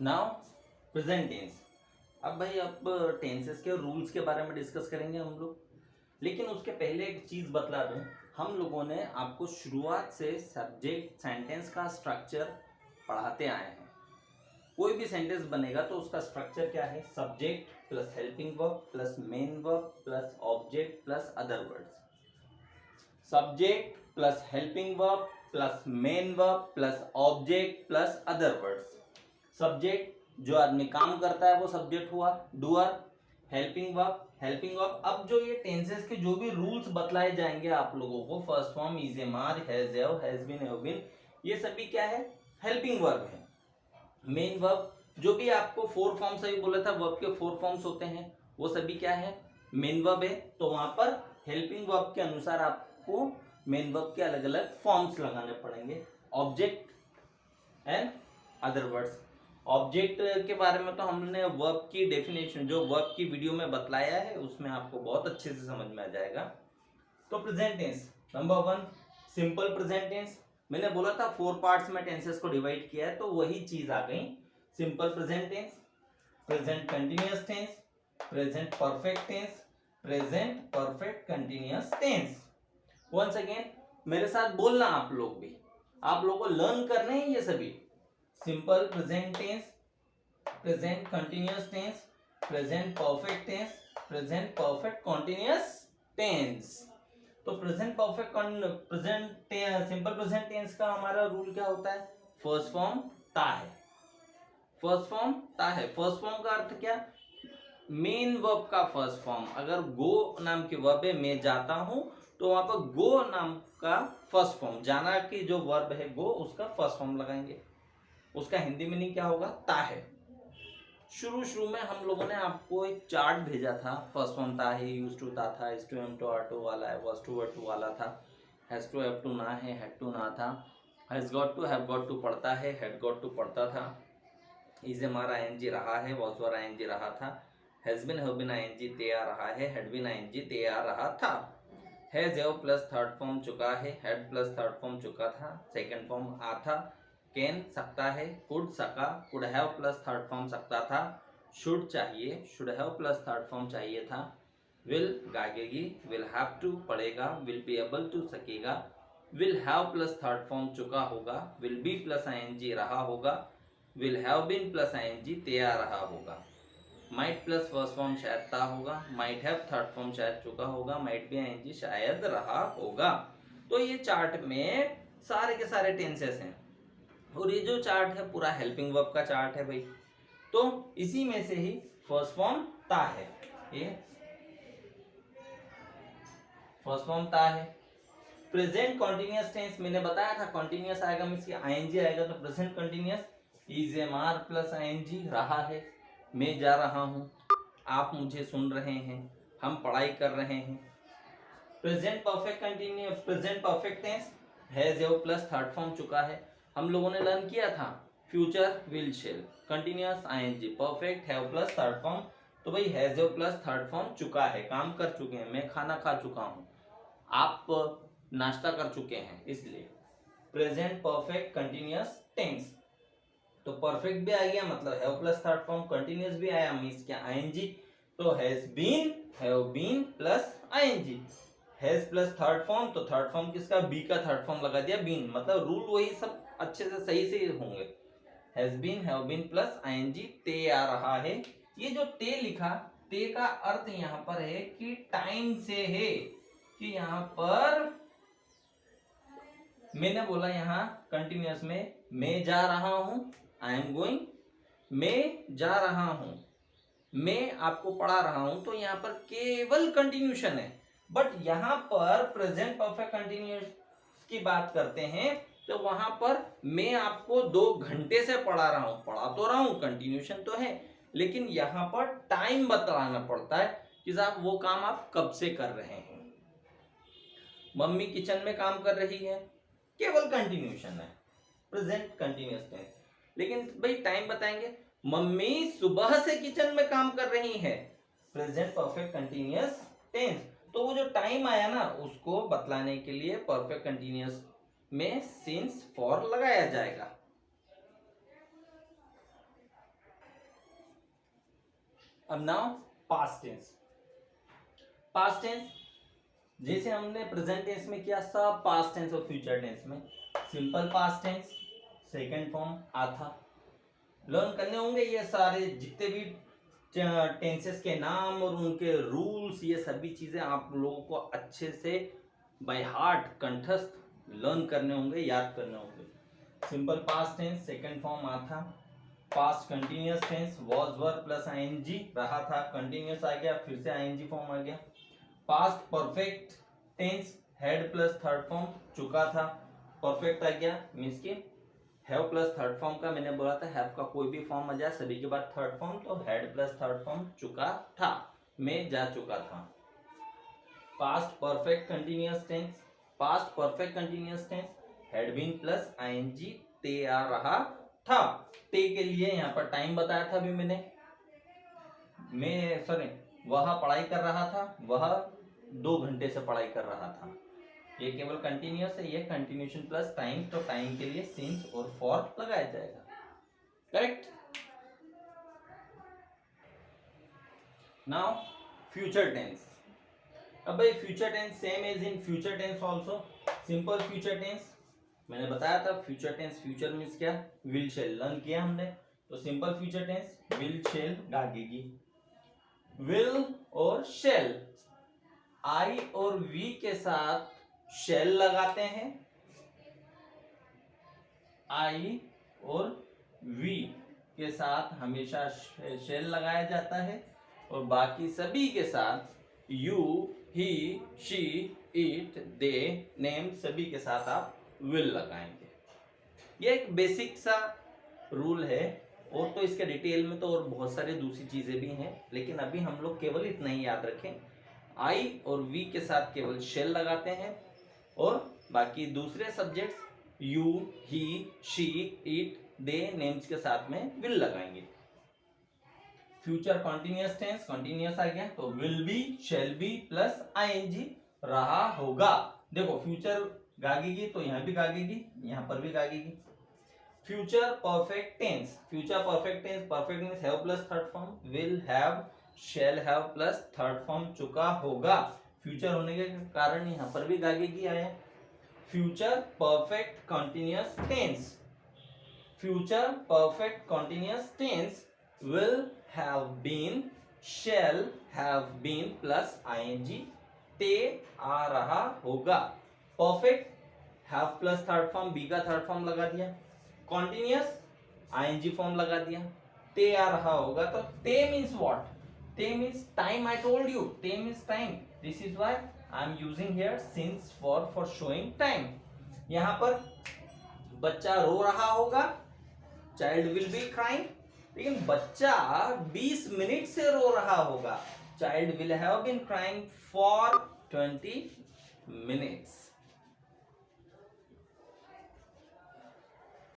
Now present tense. अब भाई अब टेंसेस के रूल्स के बारे में डिस्कस करेंगे हम लोग, लेकिन उसके पहले एक चीज बतला दूं। हम लोगों ने आपको शुरुआत से सब्जेक्ट सेंटेंस का स्ट्रक्चर पढ़ाते आए हैं। कोई भी सेंटेंस बनेगा तो उसका स्ट्रक्चर क्या है? Subject plus helping verb plus main verb plus object plus other words. Subject plus helping verb plus main verb plus object plus other words. Subject जो आदमी काम करता है वो सब्जेक्ट हुआ, डूअर। Helping verb. अब जो ये टेंसेस के जो भी रूल्स बतलाए जाएंगे आप लोगों को, फर्स्ट फॉर्म, इज ए मार, हैज बीन, हैव बीन, ये सभी क्या है? हेल्पिंग वर्ब है। मेन वर्ब जो भी आपको फोर फॉर्म्स अभी बोला था, वर्ब के फोर फॉर्म्स होते हैं, वो सभी क्या है? मेन वर्ब है। तो वहां पर हेल्पिंग वर्ब के अनुसार आपको मेन वर्ब के अलग अलग फॉर्म्स लगाने पड़ेंगे। Object and other words. Object के बारे में तो हमने वर्ब की डेफिनेशन जो वर्ब की वीडियो में बतलाया है, उसमें आपको बहुत अच्छे से समझ में आ जाएगा। तो present tense number 1, simple present tense. मैंने बोला था 4 पार्ट्स में टेंसेस को डिवाइड किया है, तो वही चीज आ गई। Simple present tense, present continuous tense, present perfect tense, present perfect continuous tense. Once again मेरे साथ बोलना, आप लोग भी, आप लोगों को लर्न करने हैं ये सभी। Simple present tense, present continuous tense, present perfect tense, present perfect continuous tense. तो प्रेजेंट सिंपल प्रेजेंट टेंस का हमारा रूल क्या होता है? फर्स्ट फॉर्म ता है। फर्स्ट फॉर्म ता है। फर्स्ट फॉर्म का अर्थ क्या? मेन वर्ब का फर्स्ट फॉर्म। अगर गो नाम की वर्ब है, मैं जाता हूं, तो वहां पर गो नाम का फर्स्ट फॉर्म, जाना की जो वर्ब है गो, उसका फर्स्ट फॉर्म लगाएंगे। उसका हिंदी मीनिंग क्या होगा? ता है। शुरू में हम लोगों ने आपको एक चार्ट भेजा था। फर्स्ट फॉर्म ता है, यूज्ड टू ता था, is to am to are to वाला है, वाज टू वर टू वाला था, हैज टू हैव टू ना है, हैड टू ना था, has got to have got to पढ़ता है, हैड गॉट टू पढ़ता था, इज एम आर आईएनजी रहा है, वाज वर आईएनजी रहा था, has been have been ING ते आ रहा है, हैड बीन आईएनजी ते आ रहा था, has have plus third form चुका है, हैड प्लस थर्ड फॉर्म चुका था, सेकंड फॉर्म आ था, कैन सकता है, कुड सका, could have plus third form सकता था, शुड चाहिए, should have plus third form चाहिए था, विल गागेगी, विल हैव टू पढ़ेगा, विल बी एबल टू सकेगा, will have plus third form चुका होगा, विल बी प्लस आईएनजी रहा होगा, will have been plus ING तैयार रहा होगा, माइट प्लस फर्स्ट फॉर्म शायद था होगा, माइट हैव थर्ड फॉर्म शायद चुका होगा, माइट बी आईएनजी शायद रहा होगा। तो ये चार्ट में सारे के सारे टेंसेस हैं, और ये जो चार्ट है पूरा हेल्पिंग वर्ब का चार्ट है भाई। तो इसी में से ही फर्स्ट फॉर्म ता है, ये फर्स्ट फॉर्म ता है। प्रेजेंट कंटीन्यूअस टेंस मैंने बताया था, कंटीन्यूअस आएगा मींस कि आईएनजी आएगा, तो present continuous is am are plus ING रहा है, मैं जा रहा हूं, आप मुझे सुन रहे हैं, हम पढ़ाई कर रहे हैं। Present perfect continuous, present perfect tense has have plus third form चुका है। हम लोगों ने लर्न किया था future will shall, continuous ING, perfect have plus third form. तो भाई has have plus third form चुका है, काम कर चुके हैं, मैं खाना खा चुका हूं, आप नाश्ता कर चुके हैं, इसलिए प्रेजेंट परफेक्ट कंटीन्यूअस टेंस। तो परफेक्ट भी आ गया मतलब have plus third form, continuous भी आया मींस क्या? आईएनजी। तो has been, have been plus ING, has plus third form, तो थर्ड फॉर्म किसका? बी का थर्ड फॉर्म लगा दिया, बीन, मतलब रूल वही सब अच्छे से सही से होंगे। Has been, have been plus ING ते आ रहा है। ये जो ते लिखा, ते का अर्थ यहां पर है कि टाइम से है, कि यहां पर मैंने बोला यहां कंटिन्यूअस में मैं जा रहा हूं, आई एम गोइंग, मैं जा रहा हूं, मैं आपको पढ़ा रहा हूं, तो यहां पर केवल कंटिन्यूशन है। बट यहां पर प्रेजेंट परफेक्ट कंटिन्यूअस की बात करते हैं, तो वहां पर मैं आपको 2 घंटे से पढ़ा रहा हूं, पढ़ा तो रहा हूं, कंटिन्यूशन तो है, लेकिन यहां पर टाइम बताना पड़ता है कि साहब वो काम आप कब से कर रहे हैं। मम्मी किचन में काम कर रही है, केवल कंटिन्यूशन है, प्रेजेंट कंटिन्यूअस टेंस। लेकिन भाई टाइम बताएंगे, मम्मी सुबह से किचन में काम कर रही है, प्रेजेंट परफेक्ट कंटिन्यूअस टेंस। तो वो जो टाइम आया ना, उसको बतलाने के लिए परफेक्ट कंटिन्यूअस में सिंस फॉर लगाया जाएगा। अब now past tense. Past tense जैसे हमने प्रेजेंट टेंस में किया, सब पास्ट टेंस और फ्यूचर टेंस में simple past tense second form आथा। लर्न करने होंगे ये सारे जितने भी टेंसेस के नाम और उनके रूल्स, ये सभी चीजें आप लोगों को अच्छे से बाय हार्ट कंठस्थ लर्न करने होंगे, याद करने होंगे। Simple past tense second form आथा। Past continuous tense was were plus ING रहा था, कंटिन्यूअस आ गया, फिर से आईएनजी फॉर्म आ गया। Past perfect tense had plus third form चुका था, परफेक्ट आ गया, मींस की हैव प्लस थर्ड फॉर्म का मैंने बोला था हैव का कोई भी फॉर्म आ जाए सभी के बाद थर्ड फॉर्म, तो हैड प्लस थर्ड फॉर्म चुका था, मैं जा चुका था। Past perfect continuous tense, past perfect continuous tense had been plus ING ते आ रहा था। ते के लिए यहाँ पर टाइम बताया था अभी मैंने, मैं सॉरी वह पढ़ाई कर रहा था, वह 2 घंटे से पढ़ाई कर रहा था। ये केवल कंटिन्यूअस है, ये कंटिन्यूशन प्लस टाइम, तो टाइम के लिए सिंस और फॉर लगाया जाएगा। करेक्ट। Now future tense. अब भाई future tense same as in future tense also. Simple future tense मैंने बताया था, फ्यूचर टेंस फ्यूचर मीन्स क्या, विल शेल लर्न किया हमने, तो simple future tense will shall गागेगी। विल और शेल, आई और वी के साथ शेल लगाते हैं, आई और वी के साथ हमेशा शेल लगाया जाता है, और बाकी सभी के साथ you, he, she, it, they, name सभी के साथ आप विल लगाएंगे। ये एक बेसिक सा रूल है, और तो इसके डिटेल में तो और बहुत सारी दूसरी चीजें भी हैं, लेकिन अभी हम लोग केवल इतना ही याद रखें, आई और वी के साथ केवल शेल लगाते हैं, और बाकी दूसरे subjects you, he, she, it, they, names के साथ में विल लगाएंगे। फ्यूचर कॉन्टिन्यूअस टेंस कॉन्टिन्यूअस आ गया, तो will be, shall be plus ING रहा होगा। देखो फ्यूचर गागेगी तो यहाँ भी गागेगी, यहाँ पर भी गागेगी। Future perfect tense, future perfect tense, perfect means have plus third form, will have, shall have plus third form चुका होगा, फ्यूचर होने के कारण यहाँ पर भी गागेगी आया। Future perfect continuous tense, future perfect continuous tense will have been, shall have been plus ing ते आ रहा होगा। Perfect have plus third form, be का थर्ड फॉर्म लगा दिया, कॉन्टिन्यूअस आईएनजी फॉर्म लगा दिया, ते आ रहा होगा, तो ते मींस व्हाट, ते means time, I told you ते means time, this is why I am using here since for showing time. यहां पर बच्चा रो रहा होगा, चाइल्ड विल बी क्राइंग, लेकिन बच्चा 20 मिनट से रो रहा होगा, child will have been crying for 20 minutes.